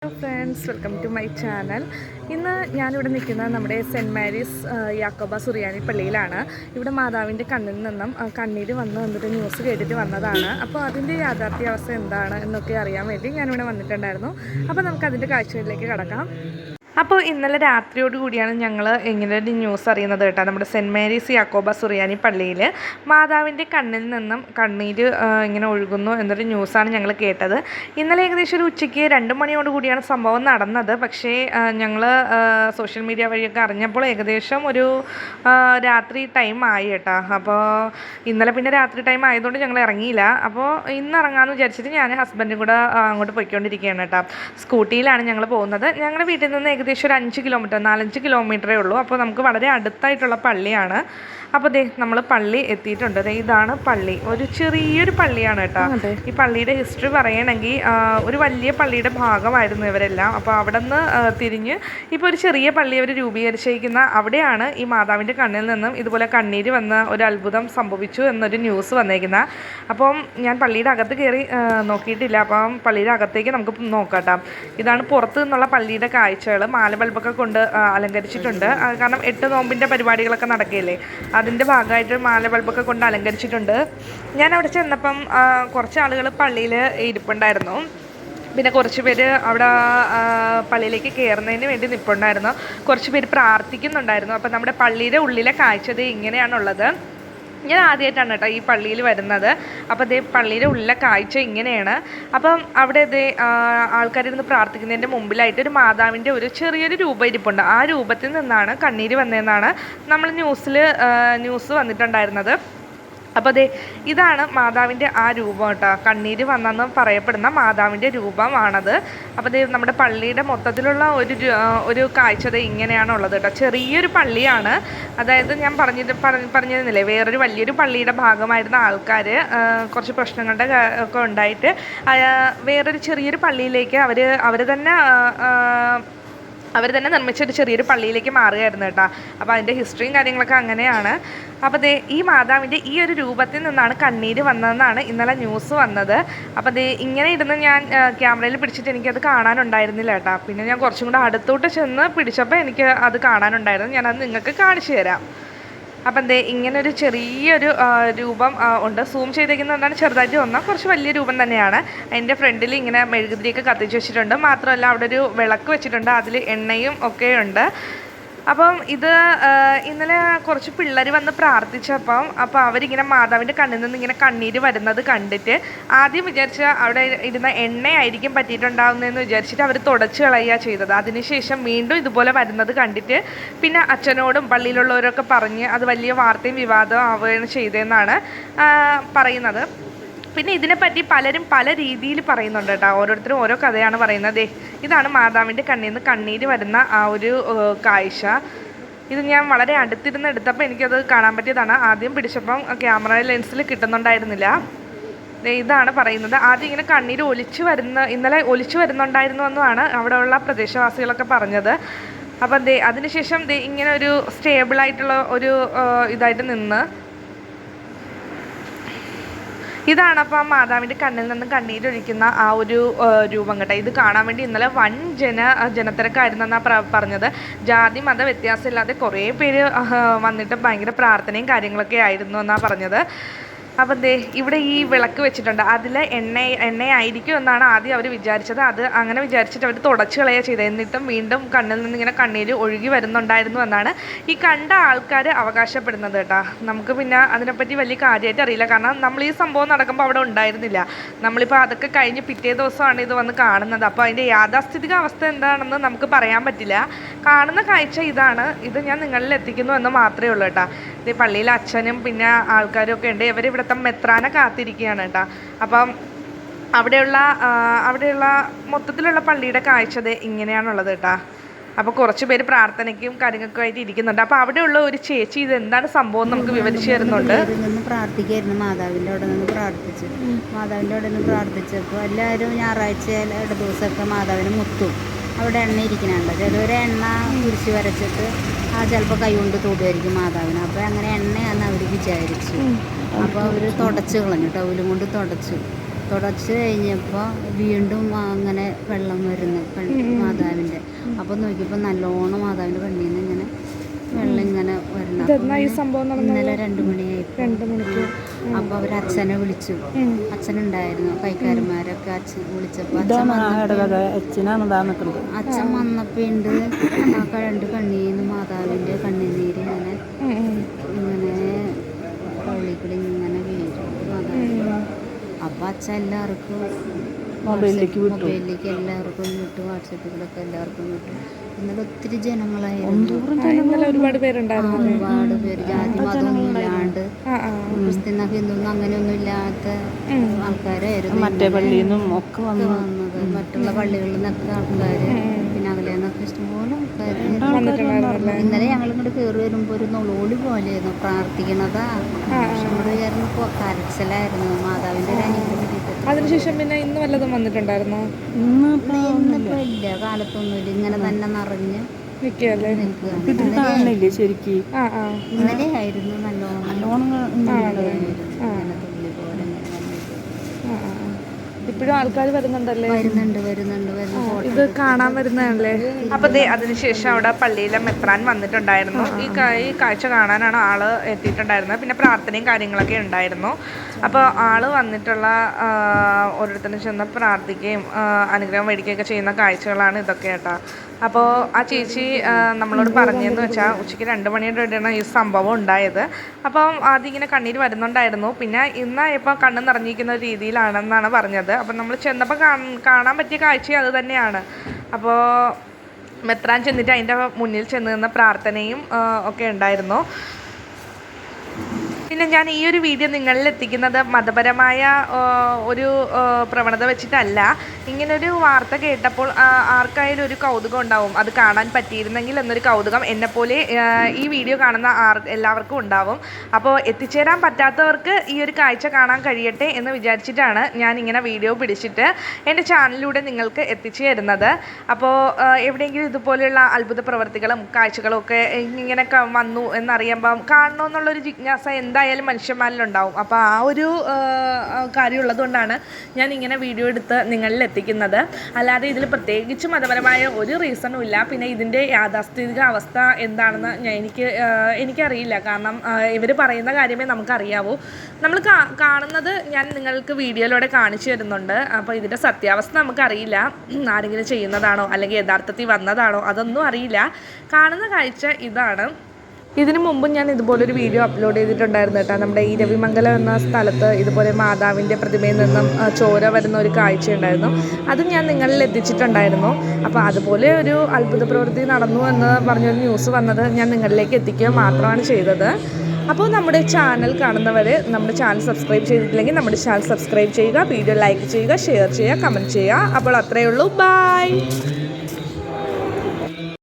Hello friends, welcome to my channel. ഇന്ന് ഞാനിവിടെ നിൽക്കുന്നത് നമ്മുടെ സെൻറ്റ് മേരീസ് യാക്കോബ സുറിയാനി പള്ളിയിലാണ്. ഇവിടെ മാതാവിൻ്റെ കണ്ണിൽ നിന്നും കണ്ണീര് വന്നിട്ട് ന്യൂസ് കേട്ടിട്ട് വന്നതാണ്. അപ്പോൾ അതിൻ്റെ യാഥാർത്ഥ്യാവസ്ഥ എന്താണ് എന്നൊക്കെ അറിയാൻ വേണ്ടി ഞാനിവിടെ വന്നിട്ടുണ്ടായിരുന്നു. അപ്പോൾ നമുക്ക് അതിൻ്റെ കാഴ്ചകളിലേക്ക് കടക്കാം. അപ്പോൾ ഇന്നലെ രാത്രിയോട് കൂടിയാണ് ഞങ്ങൾ ഇങ്ങനെ ഒരു ന്യൂസ് അറിയുന്നത് കേട്ടോ. നമ്മുടെ സെൻറ്റ് മേരീസ് യാക്കോബ സുറിയാനി പള്ളിയിൽ മാതാവിൻ്റെ കണ്ണിൽ നിന്നും കണ്ണീര് ഇങ്ങനെ ഒഴുകുന്നു എന്നൊരു ന്യൂസാണ് ഞങ്ങൾ കേട്ടത്. ഇന്നലെ ഏകദേശം ഒരു ഉച്ചയ്ക്ക് 2 മണിയോട് കൂടിയാണ് സംഭവം നടന്നത്. പക്ഷേ ഞങ്ങൾ സോഷ്യൽ മീഡിയ വഴിയൊക്കെ അറിഞ്ഞപ്പോൾ ഏകദേശം ഒരു രാത്രി ടൈം ആയി കേട്ടോ. അപ്പോൾ ഇന്നലെ പിന്നെ രാത്രി ടൈം ആയതുകൊണ്ട് ഞങ്ങൾ ഇറങ്ങിയില്ല. അപ്പോൾ ഇന്ന് ഇറങ്ങാമെന്ന് വിചാരിച്ചിട്ട് ഞാൻ ഹസ്ബൻഡും കൂടെ അങ്ങോട്ട് പോയിക്കൊണ്ടിരിക്കുകയാണ് കേട്ടോ. സ്കൂട്ടിയിലാണ് ഞങ്ങൾ പോകുന്നത്. ഞങ്ങളുടെ വീട്ടിൽ നിന്ന് ഏകദേശം ഒരു 4-5 കിലോമീറ്ററേ ഉള്ളൂ. അപ്പോൾ നമുക്ക് വളരെ അടുത്തായിട്ടുള്ള പള്ളിയാണ്. അപ്പോൾ നമ്മൾ പള്ളി എത്തിയിട്ടുണ്ട്. ഇതാണ് പള്ളി. ഒരു ചെറിയൊരു പള്ളിയാണ് കേട്ടോ. ഈ പള്ളിയുടെ ഹിസ്റ്ററി പറയണമെങ്കിൽ ഒരു വലിയ പള്ളിയുടെ ഭാഗമായിരുന്നു ഇവരെല്ലാം. അപ്പോൾ അവിടെ നിന്ന് തിരിഞ്ഞ് ഇപ്പോൾ ഒരു ചെറിയ പള്ളി അവർ രൂപീകരിച്ചിരിക്കുന്ന അവിടെയാണ് ഈ മാതാവിൻ്റെ കണ്ണിൽ നിന്നും ഇതുപോലെ കണ്ണീര് വന്ന ഒരു അത്ഭുതം സംഭവിച്ചു എന്നൊരു ന്യൂസ് വന്നേക്കുന്നത്. അപ്പം ഞാൻ പള്ളിയുടെ അകത്ത് കയറി നോക്കിയിട്ടില്ല. അപ്പം പള്ളിയുടെ അകത്തേക്ക് നമുക്ക് നോക്കാം. ഇതാണ് പുറത്ത് നിന്നുള്ള പള്ളിയുടെ കാഴ്ചകൾ. മാലബൾബൊക്കെ കൊണ്ട് അലങ്കരിച്ചിട്ടുണ്ട്. കാരണം 8 നോമ്പിൻ്റെ പരിപാടികളൊക്കെ നടക്കുകയല്ലേ, അതിൻ്റെ ഭാഗമായിട്ട് മാലബൾബൊക്കെ കൊണ്ട് അലങ്കരിച്ചിട്ടുണ്ട്. ഞാൻ അവിടെ ചെന്നപ്പം കുറച്ച് ആളുകൾ പള്ളിയിൽ ഇരിപ്പുണ്ടായിരുന്നു. പിന്നെ കുറച്ച് പേര് അവിടെ പള്ളിയിലേക്ക് കയറുന്നതിന് വേണ്ടി നിൽപ്പുണ്ടായിരുന്നു. കുറച്ച് പേര് പ്രാർത്ഥിക്കുന്നുണ്ടായിരുന്നു. അപ്പം നമ്മുടെ പള്ളിയുടെ ഉള്ളിലെ കാഴ്ച ഇങ്ങനെയാണുള്ളത്. ഞാൻ ആദ്യമായിട്ടാണ് കേട്ടോ ഈ പള്ളിയിൽ വരുന്നത്. അപ്പോൾ പള്ളിയുടെ ഉള്ളിലെ കാഴ്ച ഇങ്ങനെയാണ്. അപ്പം അവിടെ ആൾക്കാരിരുന്ന് പ്രാർത്ഥിക്കുന്നതിൻ്റെ മുമ്പിലായിട്ട് ഒരു മാതാവിൻ്റെ ഒരു ചെറിയൊരു രൂപം ഇരിപ്പുണ്ട്. ആ രൂപത്തിൽ നിന്നാണ് കണ്ണീര് വന്നതെന്നാണ് നമ്മൾ ന്യൂസ് വന്നിട്ടുണ്ടായിരുന്നത്. അപ്പോൾ ഇതാണ് മാതാവിൻ്റെ ആ രൂപം കേട്ടോ. കണ്ണീര് വന്നെന്ന് പറയപ്പെടുന്ന മാതാവിൻ്റെ രൂപമാണത്. അപ്പോൾ നമ്മുടെ പള്ളിയുടെ മൊത്തത്തിലുള്ള ഒരു കാഴ്ച ഇങ്ങനെയാണുള്ളത് കേട്ടോ. ചെറിയൊരു പള്ളിയാണ്. അതായത് ഞാൻ പറഞ്ഞിരുന്നില്ലേ, വേറൊരു വലിയൊരു പള്ളിയുടെ ഭാഗമായിരുന്ന ആൾക്കാർ കുറച്ച് പ്രശ്നങ്ങളുടെ ഒക്കെ ഉണ്ടായിട്ട് വേറൊരു ചെറിയൊരു പള്ളിയിലേക്ക് അവർ തന്നെ നിർമ്മിച്ചൊരു ചെറിയൊരു പള്ളിയിലേക്ക് മാറുകയായിരുന്നു കേട്ടോ. അപ്പോൾ അതിൻ്റെ ഹിസ്റ്ററിയും കാര്യങ്ങളൊക്കെ അങ്ങനെയാണ്. അപ്പോൾ ഈ മാതാവിൻ്റെ ഈ ഒരു രൂപത്തിൽ നിന്നാണ് കണ്ണീര് വന്നതെന്നാണ് ഇന്നലെ ന്യൂസ് വന്നത്. അപ്പോൾ ഇങ്ങനെ ഇരുന്ന് ഞാൻ ക്യാമറയിൽ പിടിച്ചിട്ട് എനിക്കത് കാണാനുണ്ടായിരുന്നില്ല കേട്ടോ. പിന്നെ ഞാൻ കുറച്ചും കൂടെ അടുത്തോട്ട് ചെന്ന് പിടിച്ചപ്പോൾ എനിക്ക് അത് കാണാനുണ്ടായിരുന്നു. ഞാനത് നിങ്ങൾക്ക് കാണിച്ചു തരാം. അപ്പം ഇങ്ങനൊരു ചെറിയൊരു രൂപം ഉണ്ട്. സൂം ചെയ്തേക്കുന്നതാണ് ചെറുതായിട്ട് തോന്നാം. കുറച്ച് വലിയ രൂപം തന്നെയാണ്. അതിൻ്റെ ഫ്രണ്ടിൽ ഇങ്ങനെ മെഴുകുതിരിയൊക്കെ കത്തിച്ച് വെച്ചിട്ടുണ്ട്. മാത്രമല്ല അവിടെ ഒരു വിളക്ക് വെച്ചിട്ടുണ്ട്. അതിൽ എണ്ണയും ഒക്കെ ഉണ്ട്. അപ്പം ഇന്നലെ കുറച്ച് പിള്ളേർ വന്ന് പ്രാർത്ഥിച്ചപ്പം അവരിങ്ങനെ മാതാവിൻ്റെ കണ്ണിൽ നിന്ന് ഇങ്ങനെ കണ്ണീര് വരുന്നത് കണ്ടിട്ട് ആദ്യം വിചാരിച്ച അവിടെ ഇരുന്ന എണ്ണയായിരിക്കും പറ്റിയിട്ടുണ്ടാവുന്നതെന്ന് വിചാരിച്ചിട്ട് അവർ തുടച്ച് കളയുക ചെയ്തത്. അതിനുശേഷം വീണ്ടും ഇതുപോലെ വരുന്നത് കണ്ടിട്ട് പിന്നെ അച്ഛനോടും പള്ളിയിലുള്ളവരൊക്കെ പറഞ്ഞ് അത് വലിയ വാർത്തയും വിവാദവും ആവുകയാണ് ചെയ്തതെന്നാണ് പറയുന്നത്. പിന്നെ ഇതിനെപ്പറ്റി പലരും പല രീതിയിൽ പറയുന്നുണ്ട് കേട്ടോ. ഓരോരുത്തരും ഓരോ കഥയാണ് പറയുന്നത്. ഇതാണ് മാതാവിൻ്റെ കണ്ണിൽ നിന്ന് കണ്ണീര് വരുന്ന ആ ഒരു കാഴ്ച. ഇത് ഞാൻ വളരെ അടുത്തിരുന്ന് എടുത്തപ്പോൾ എനിക്കത് കാണാൻ പറ്റിയതാണ്. ആദ്യം പിടിച്ചപ്പം ക്യാമറ ലെൻസിൽ കിട്ടുന്നുണ്ടായിരുന്നില്ല. ഇതാണ് പറയുന്നത്. ആദ്യം ഇങ്ങനെ കണ്ണീര് ഇന്നലെ ഒലിച്ചു വരുന്നുണ്ടായിരുന്നു എന്നാണ് അവിടെയുള്ള പ്രദേശവാസികളൊക്കെ പറഞ്ഞത്. അപ്പം അതിനുശേഷം ഇങ്ങനെ ഒരു സ്റ്റേബിളായിട്ടുള്ള ഒരു ഇതായിട്ട് നിന്ന് ഇതാണ് അപ്പം മാതാവിൻ്റെ കണ്ണിൽ നിന്ന് കണ്ണീരൊഴിക്കുന്ന ആ ഒരു രൂപം കേട്ടോ. ഇത് കാണാൻ വേണ്ടി ഇന്നലെ വൻ ജനത്തിരക്കായിരുന്നെന്നാണ് പറഞ്ഞത്. ജാതി മത വ്യത്യാസമില്ലാതെ കുറേ പേര് വന്നിട്ട് ഭയങ്കര പ്രാർത്ഥനയും കാര്യങ്ങളൊക്കെ ആയിരുന്നു എന്നാണ് പറഞ്ഞത്. അപ്പം ഇവിടെ ഈ വിളക്ക് വെച്ചിട്ടുണ്ട്. അതിൽ എണ്ണയായിരിക്കും എന്നാണ് ആദ്യം അവർ വിചാരിച്ചത്. അത് അങ്ങനെ വിചാരിച്ചിട്ട് അവർ തുടച്ച് കളയുക ചെയ്തത്. എന്നിട്ടും വീണ്ടും കണ്ണിൽ നിന്ന് ഇങ്ങനെ കണ്ണീര് ഒഴുകി വരുന്നുണ്ടായിരുന്നു എന്നാണ് ഈ കണ്ട ആൾക്കാർ അവകാശപ്പെടുന്നത് കേട്ടോ. നമുക്ക് പിന്നെ അതിനെപ്പറ്റി വലിയ കാര്യമായിട്ട് അറിയില്ല. കാരണം നമ്മൾ ഈ സംഭവം നടക്കുമ്പോൾ അവിടെ ഉണ്ടായിരുന്നില്ല. നമ്മളിപ്പോൾ അതൊക്കെ കഴിഞ്ഞ് പിറ്റേ ദിവസമാണ് ഇത് വന്ന് കാണുന്നത്. അപ്പോൾ അതിൻ്റെ യാഥാസ്ഥിതിക അവസ്ഥ എന്താണെന്ന് നമുക്ക് പറയാൻ പറ്റില്ല. കാണുന്ന കാഴ്ച ഇതാണ്. ഇത് ഞാൻ നിങ്ങളിൽ എത്തിക്കുന്നു എന്ന് മാത്രമേ ഉള്ളൂ കേട്ടോ. പള്ളിയിലെ അച്ഛനും പിന്നെ ആൾക്കാരും ഒക്കെ ഉണ്ട്. ഇവിടുത്തെ മെത്രാനെ കാത്തിരിക്കുകയാണ് കേട്ടോ. അപ്പം അവിടെയുള്ള മൊത്തത്തിലുള്ള പള്ളിയുടെ കാഴ്ച ഇങ്ങനെയാണുള്ളത് കേട്ടോ. അപ്പോൾ കുറച്ച് പേര് പ്രാർത്ഥനയ്ക്കും കാര്യങ്ങൾക്കും ആയിട്ട് ഇരിക്കുന്നുണ്ട്. അപ്പോൾ അവിടെയുള്ള ഒരു ചേച്ചി ഇത് എന്താണ് സംഭവം നമുക്ക് വിവരിച്ചു തരുന്നുണ്ട്. പ്രാർത്ഥിക്കായിരുന്നു. മാതാവിൻ്റെ അവിടെ നിന്ന് പ്രാർത്ഥിച്ചപ്പോൾ എല്ലാവരും ഞായറാഴ്ച ദിവസമൊക്കെ മാതാവിനെ മുത്തും. അവിടെ എണ്ണ ഇരിക്കുന്നുണ്ട്. ചിലവർ എണ്ണ കുരിശ് വരച്ചിട്ട് ചിലപ്പോൾ കൈ കൊണ്ട് തൊടുമായിരിക്കും മാതാവിന്. അപ്പോൾ അങ്ങനെ എണ്ണയാണെന്ന് അവർ വിചാരിച്ചു. അപ്പോൾ അവർ തുടച്ച് കളഞ്ഞു, ടൗലും കൊണ്ട് തുടച്ചു. തുടച്ച് കഴിഞ്ഞപ്പോൾ വീണ്ടും അങ്ങനെ വെള്ളം വരുന്നു മാതാവിൻ്റെ. അപ്പോൾ നോക്കിയപ്പോൾ നല്ലോണം മാതാവിൻ്റെ കണ്ണിൽ നിന്ന് ഇങ്ങനെ വെള്ളം ഇങ്ങനെ വരണം. ഇന്നലെ 2 മണിയായി. 2 മണിക്ക്. അപ്പോൾ അവർ അച്ഛനെ വിളിച്ചു. അച്ഛനുണ്ടായിരുന്നു, കൈക്കാരന്മാരൊക്കെ അച്ഛൻ വിളിച്ചപ്പോൾ അച്ഛൻ വന്നപ്പോൾ ഉണ്ട് ആ 2 കണ്ണിൽ നിന്ന് മാതാവിൻ്റെ കണ്ണുനീര് ഇങ്ങനെ പള്ളിക്കൂടി ഇങ്ങനെ വീഴും മാതാവ്. അപ്പോൾ അച്ഛൻ എല്ലാവർക്കും മൊബൈലിലേക്ക് എല്ലാവർക്കും വിട്ടു, വാട്സപ്പിലൊക്കെ എല്ലാവർക്കും വിട്ടു. ഇന്നലെ ഒത്തിരി ജനങ്ങളായിരുന്നു, ഒരുപാട് പേരുണ്ടായിരുന്നു. ഒരുപാട് പേര്, ജാതി മതമൊന്നും ഇല്ലാണ്ട് ക്രിസ്ത്യൻ ഹിന്ദു അങ്ങനെയൊന്നും ഇല്ലാത്ത ആൾക്കാരായിരുന്നു മറ്റേ പള്ളിയിൽ നിന്നും ഒക്കെ വന്നത്. മറ്റുള്ള പള്ളികളിൽ നിന്നൊക്കെ ആൾക്കാർ, പിന്നെ അകലെ നിന്നൊക്കെ ഇഷ്ടംപോലെ ആൾക്കാർ. ഇന്നലെ ഞങ്ങൾ ഇങ്ങോട്ട് കയറി വരുമ്പോൾ ഒരു നുളോളി പോലെയായിരുന്നു, പ്രാർത്ഥിക്കണതാ. പക്ഷെ ഇവിടെ കയറുമ്പോൾ കരച്ചിലായിരുന്നു മാതാവിൻ്റെ ഒരു അനുഗ്രഹം കിട്ടിയിട്ട്. അതിനുശേഷം പിന്നെ ഇന്ന് വല്ലതും വന്നിട്ടുണ്ടായിരുന്നോ? ഇന്നിപ്പോ ഇല്ല, കാലത്തൊന്നുമില്ല, ഇങ്ങനെ തന്നെ നിറഞ്ഞ് നിൽക്കുകയല്ലേ. ശരിക്കും ഇന്നലെ ആയിരുന്നു നല്ലോണം ഇപ്പോഴും ആൾക്കാർ വരുന്നുണ്ടല്ലേ? വരുന്നുണ്ട്. ഇത് കാണാൻ വരുന്നതല്ലേ? അപ്പൊ അതിനുശേഷം അവിടെ പള്ളിയിലെ മെത്രാൻ വന്നിട്ടുണ്ടായിരുന്നു. ഈ കാഴ്ച കാണാനാണ് ആള് എത്തിയിട്ടുണ്ടായിരുന്നത്. പിന്നെ പ്രാർത്ഥനയും കാര്യങ്ങളൊക്കെ ഉണ്ടായിരുന്നു. അപ്പോൾ ആള് വന്നിട്ടുള്ള ഓരോരുത്തരും ചെന്ന് പ്രാർത്ഥിക്കുകയും അനുഗ്രഹം മേടിക്കുകയൊക്കെ ചെയ്യുന്ന കാഴ്ചകളാണ് ഇതൊക്കെ കേട്ടോ. അപ്പോൾ ആ ചേച്ചി നമ്മളോട് പറഞ്ഞതെന്ന് വെച്ചാൽ ഉച്ചയ്ക്ക് 2 മണിയുടെ ഇടയാണ് ഈ സംഭവം ഉണ്ടായത്. അപ്പം അതിങ്ങനെ കണ്ണീര് വരുന്നുണ്ടായിരുന്നു. പിന്നെ ഇന്നായപ്പോൾ കണ്ണ് നിറഞ്ഞിരിക്കുന്ന രീതിയിലാണെന്നാണ് പറഞ്ഞത്. അപ്പം നമ്മൾ ചെന്നപ്പോൾ കാണാൻ പറ്റിയ കാഴ്ച അത് തന്നെയാണ്. അപ്പോൾ മെത്രാൻ ചെന്നിട്ട് അതിൻ്റെ മുന്നിൽ ചെന്ന് നിന്ന് പ്രാർത്ഥനയും ഒക്കെ ഉണ്ടായിരുന്നു. പിന്നെ ഞാൻ ഈ ഒരു വീഡിയോ നിങ്ങളിൽ എത്തിക്കുന്നത് മതപരമായ ഒരു പ്രവണത വെച്ചിട്ടല്ല. ഇങ്ങനൊരു വാർത്ത കേട്ടപ്പോൾ ആർക്കായാലും ഒരു കൗതുകം ഉണ്ടാവും, അത് കാണാൻ പറ്റിയിരുന്നെങ്കിൽ എന്നൊരു കൗതുകം എന്നെപ്പോലെ ഈ വീഡിയോ കാണുന്ന എല്ലാവർക്കും ഉണ്ടാവും. അപ്പോൾ എത്തിച്ചേരാൻ പറ്റാത്തവർക്ക് ഈ ഒരു കാഴ്ച കാണാൻ കഴിയട്ടെ എന്ന് വിചാരിച്ചിട്ടാണ് ഞാൻ ഇങ്ങനെ വീഡിയോ പിടിച്ചിട്ട് എൻ്റെ ചാനലിലൂടെ നിങ്ങൾക്ക് എത്തിച്ചു തരുന്നത്. അപ്പോൾ എവിടെയെങ്കിലും ഇതുപോലെയുള്ള അത്ഭുത പ്രവർത്തികളും കാഴ്ചകളും ഒക്കെ ഇങ്ങനെ വന്നു എന്നറിയുമ്പം കാണണമെന്നുള്ളൊരു ജിജ്ഞാസ എന്തായാലും മനുഷ്യന്മാരിലുണ്ടാവും. അപ്പോൾ ആ ഒരു കാര്യമുള്ളതുകൊണ്ടാണ് ഞാൻ ഇങ്ങനെ വീഡിയോ എടുത്ത് നിങ്ങളിൽ എത്തിക്കുന്നത്. അല്ലാതെ ഇതിൽ പ്രത്യേകിച്ച് മതപരമായ ഒരു റീസണും ഇല്ല. പിന്നെ ഇതിൻ്റെ യാഥാസ്ഥിതിക അവസ്ഥ എന്താണെന്ന് എനിക്കറിയില്ല. കാരണം ഇവർ പറയുന്ന കാര്യമേ നമുക്കറിയാവൂ. നമ്മൾ കാണുന്നത് ഞാൻ നിങ്ങൾക്ക് വീഡിയോയിലൂടെ കാണിച്ചു തരുന്നുണ്ട്. അപ്പോൾ ഇതിൻ്റെ സത്യാവസ്ഥ നമുക്കറിയില്ല. ആരെങ്കിലും ചെയ്യുന്നതാണോ അല്ലെങ്കിൽ യഥാർത്ഥത്തിൽ വന്നതാണോ അതൊന്നും അറിയില്ല. കാണുന്ന കാഴ്ച ഇതാണ്. ഇതിനു മുമ്പും ഞാൻ ഇതുപോലൊരു വീഡിയോ അപ്ലോഡ് ചെയ്തിട്ടുണ്ടായിരുന്നു കേട്ടോ. നമ്മുടെ ഈ രവിമംഗലം എന്ന സ്ഥലത്ത് ഇതുപോലെ മാതാവിൻ്റെ പ്രതിമയിൽ നിന്നും ചോര വരുന്ന ഒരു കാഴ്ചയുണ്ടായിരുന്നു. അത് ഞാൻ നിങ്ങളിൽ എത്തിച്ചിട്ടുണ്ടായിരുന്നു. അപ്പോൾ അതുപോലെ ഒരു അത്ഭുത പ്രവൃത്തി നടന്നു എന്ന് പറഞ്ഞൊരു ന്യൂസ് വന്നത് ഞാൻ നിങ്ങളിലേക്ക് എത്തിക്കുക മാത്രമാണ് ചെയ്തത്. അപ്പോൾ നമ്മുടെ ചാനൽ കാണുന്നവർ നമ്മുടെ ചാനൽ സബ്സ്ക്രൈബ് ചെയ്തിട്ടില്ലെങ്കിൽ നമ്മുടെ ചാനൽ സബ്സ്ക്രൈബ് ചെയ്യുക, വീഡിയോ ലൈക്ക് ചെയ്യുക, ഷെയർ ചെയ്യുക, കമൻറ്റ് ചെയ്യുക. അപ്പോൾ അത്രയേ ഉള്ളൂ. ബൈ.